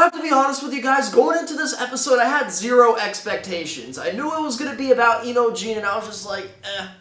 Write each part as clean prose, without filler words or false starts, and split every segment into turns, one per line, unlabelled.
have to be honest with you guys, going into this episode, I had zero expectations. I knew it was going to be about Ino-Gene, and I was just like,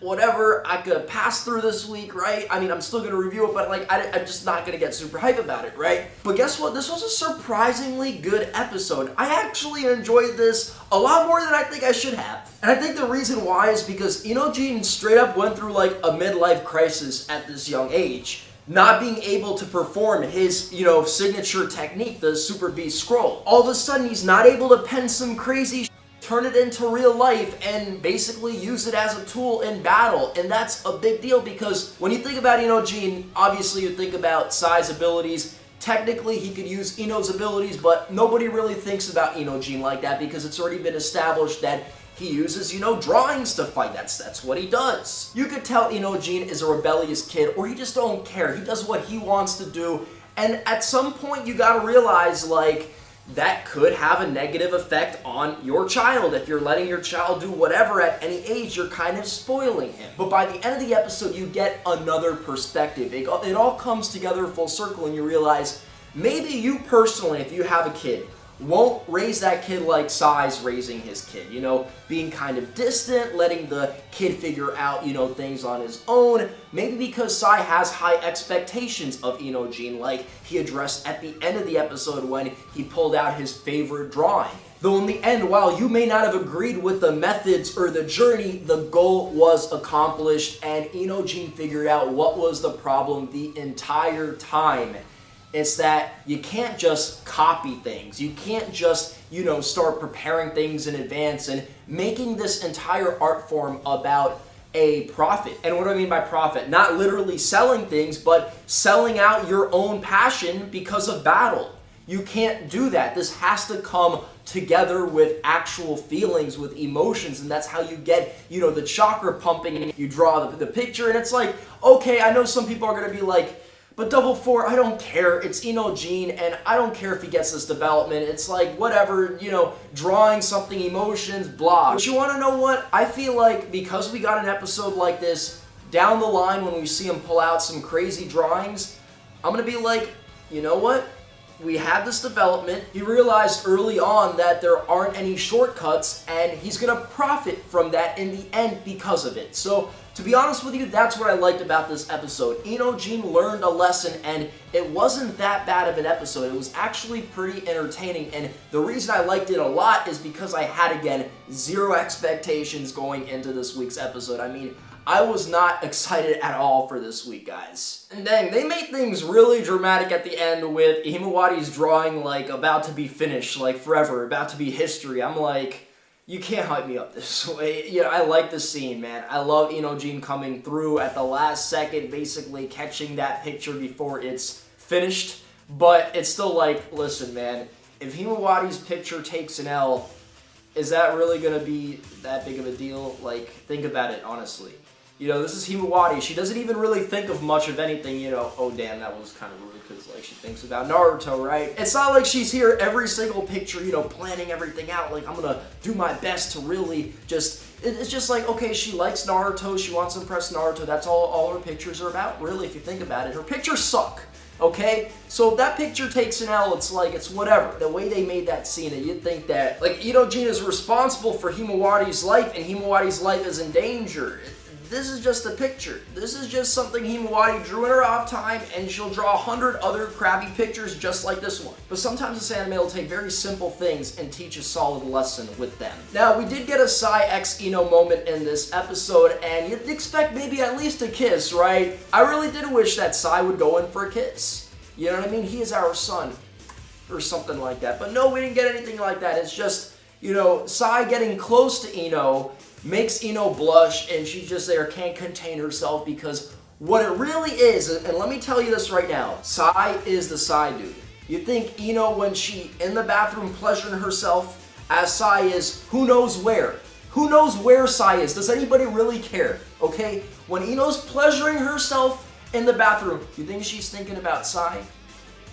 whatever, I could pass through this week, right? I mean, I'm still going to review it, but like, I'm just not going to get super hype about it, right? But guess what? This was a surprisingly good episode. I actually enjoyed this a lot more than I think I should have. And I think the reason why is because Ino-Gene straight up went through like a midlife crisis at this young age. Not being able to perform his, signature technique, the Super Beast Scroll. All of a sudden, he's not able to pen some crazy turn it into real life, and basically use it as a tool in battle. And that's a big deal because when you think about Ino-Gene, obviously you think about Sai's abilities. Technically, he could use Ino's abilities, but nobody really thinks about Ino-Gene like that because it's already been established that he uses, drawings to fight. That's what he does. You could tell Ino-Gene is a rebellious kid, or he just don't care. He does what he wants to do, and at some point you gotta realize, like, that could have a negative effect on your child. If you're letting your child do whatever at any age, you're kind of spoiling him. But by the end of the episode, you get another perspective. It all comes together full circle, and you realize, maybe you personally, if you have a kid, won't raise that kid like Sai's raising his kid, being kind of distant, letting the kid figure out, things on his own. Maybe because Sai has high expectations of Ino-Gene, like he addressed at the end of the episode when he pulled out his favorite drawing. Though in the end, while you may not have agreed with the methods or the journey, the goal was accomplished, and Ino-Gene figured out what was the problem the entire time. It's that you can't just copy things. You can't just, start preparing things in advance and making this entire art form about a profit. And what do I mean by profit? Not literally selling things, but selling out your own passion because of battle. You can't do that. This has to come together with actual feelings, with emotions, and that's how you get, the chakra pumping, and you draw the picture, and it's like, okay, I know some people are going to be like, but Double 4, I don't care. It's Ino-Gene, and I don't care if he gets this development. It's like, whatever, drawing something, emotions, blah. But you want to know what? I feel like because we got an episode like this, down the line when we see him pull out some crazy drawings, I'm going to be like, you know what? We had this development. He realized early on that there aren't any shortcuts, and he's going to profit from that in the end because of it. So, to be honest with you, that's what I liked about this episode. Ino-Gene learned a lesson, and it wasn't that bad of an episode. It was actually pretty entertaining, and the reason I liked it a lot is because I had, again, zero expectations going into this week's episode. I mean, I was not excited at all for this week, guys. And dang, they made things really dramatic at the end with Himawari's drawing, like, about to be finished, like, forever, about to be history. I'm like, you can't hype me up this way. I like the scene, man. I love Ino-Gene coming through at the last second, basically catching that picture before it's finished. But it's still like, listen, man, if Himawari's picture takes an L, is that really going to be that big of a deal? Like, think about it, honestly. This is Himawari. She doesn't even really think of much of anything, oh damn, that was kind of rude because, like, she thinks about Naruto, right? It's not like she's here every single picture, planning everything out, like, I'm gonna do my best to really just, it's just like, okay, she likes Naruto, she wants to impress Naruto, that's all her pictures are about, really, if you think about it. Her pictures suck. Okay? So if that picture takes an L, it's like, it's whatever. The way they made that scene, and you'd think that, like, Ino-Gene is responsible for Himawari's life, and Himawari's life is in danger. This is just a picture. This is just something Himawari drew in her off time, and she'll draw 100 other crappy pictures just like this one. But sometimes this anime will take very simple things and teach a solid lesson with them. Now, we did get a Sai x Ino moment in this episode, and you'd expect maybe at least a kiss, right? I really did wish that Sai would go in for a kiss. You know what I mean? He is our son. Or something like that. But no, we didn't get anything like that. It's just, Sai getting close to Ino makes Ino blush, and she just there can't contain herself because what it really is, and let me tell you this right now, Sai is the Sai dude. You think Ino, when she in the bathroom pleasuring herself, as Sai is, who knows where? Who knows where Sai is? Does anybody really care? Okay? When Ino's pleasuring herself in the bathroom, you think she's thinking about Sai?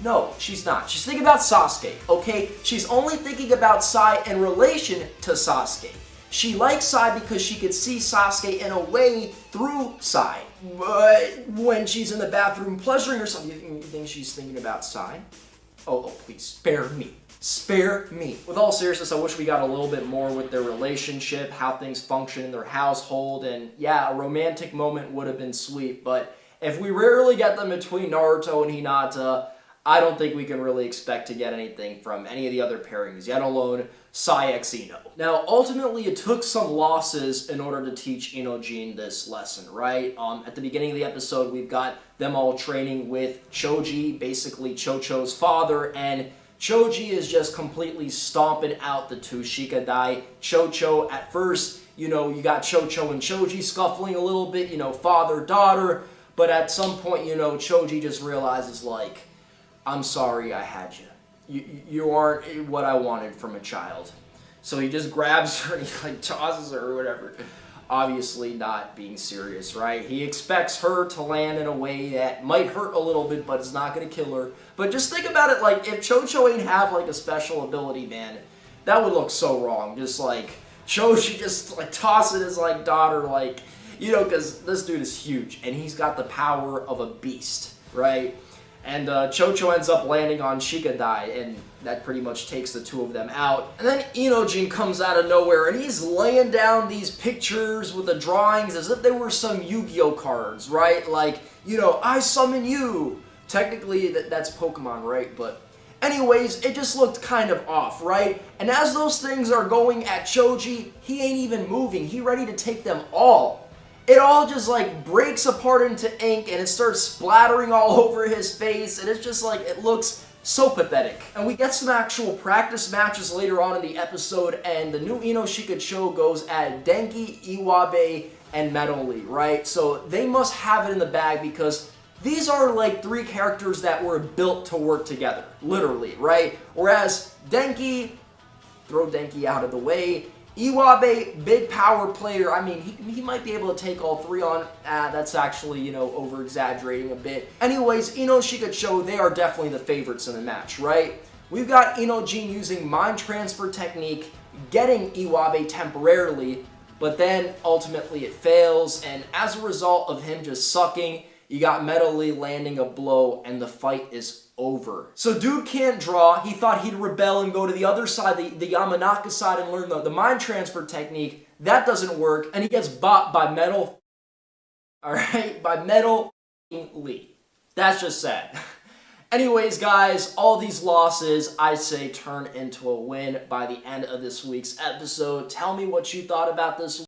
No, she's not. She's thinking about Sasuke, okay? She's only thinking about Sai in relation to Sasuke. She likes Sai because she could see Sasuke in a way through Sai. But when she's in the bathroom pleasuring herself, you think she's thinking about Sai? Oh, please, spare me. Spare me. With all seriousness, I wish we got a little bit more with their relationship, how things function in their household, and yeah, a romantic moment would have been sweet, but if we rarely get them between Naruto and Hinata, I don't think we can really expect to get anything from any of the other pairings, yet alone Saiyx-Ino. Now, ultimately, it took some losses in order to teach Inojin this lesson, right? At the beginning of the episode, we've got them all training with Choji, basically Chocho's father, and Choji is just completely stomping out the two Shikadai. Chocho, at first, you got Chocho and Choji scuffling a little bit, father-daughter, but at some point, Choji just realizes, like, I'm sorry I had you. You aren't what I wanted from a child. So he just grabs her and he tosses her or whatever. Obviously not being serious, right? He expects her to land in a way that might hurt a little bit, but it's not going to kill her. But just think about it, if Chocho ain't have a special ability, man, that would look so wrong. Just Choji just tossing his daughter, because this dude is huge and he's got the power of a beast, right? And Chocho ends up landing on Shikadai, and that pretty much takes the two of them out. And then Inojin comes out of nowhere, and he's laying down these pictures with the drawings as if they were some Yu-Gi-Oh cards, right? I summon you. Technically, that's Pokemon, right? But anyways, it just looked kind of off, right? And as those things are going at Choji, he ain't even moving. He ready to take them all. It all just breaks apart into ink and it starts splattering all over his face, and it's just it looks so pathetic. And we get some actual practice matches later on in the episode, and the new Inoshika-Cho goes at Denki, Iwabe, and Medley, right? So they must have it in the bag because these are three characters that were built to work together, literally, right? Whereas Denki, throw Denki out of the way, Iwabe, big power player. I mean, he might be able to take all three on. That's actually, over-exaggerating a bit. Anyways, Inoshika-Cho, they are definitely the favorites in the match, right? We've got Inojin using mind transfer technique, getting Iwabe temporarily, but then ultimately it fails, and as a result of him just sucking, you got Medley landing a blow, and the fight is over. So dude can't draw. He thought he'd rebel and go to the other side, the Yamanaka side, and learn the mind transfer technique. That doesn't work, and he gets bopped by Medley. Alright? By Medley. That's just sad. Anyways, guys, all these losses, I say, turn into a win by the end of this week's episode. Tell me what you thought about this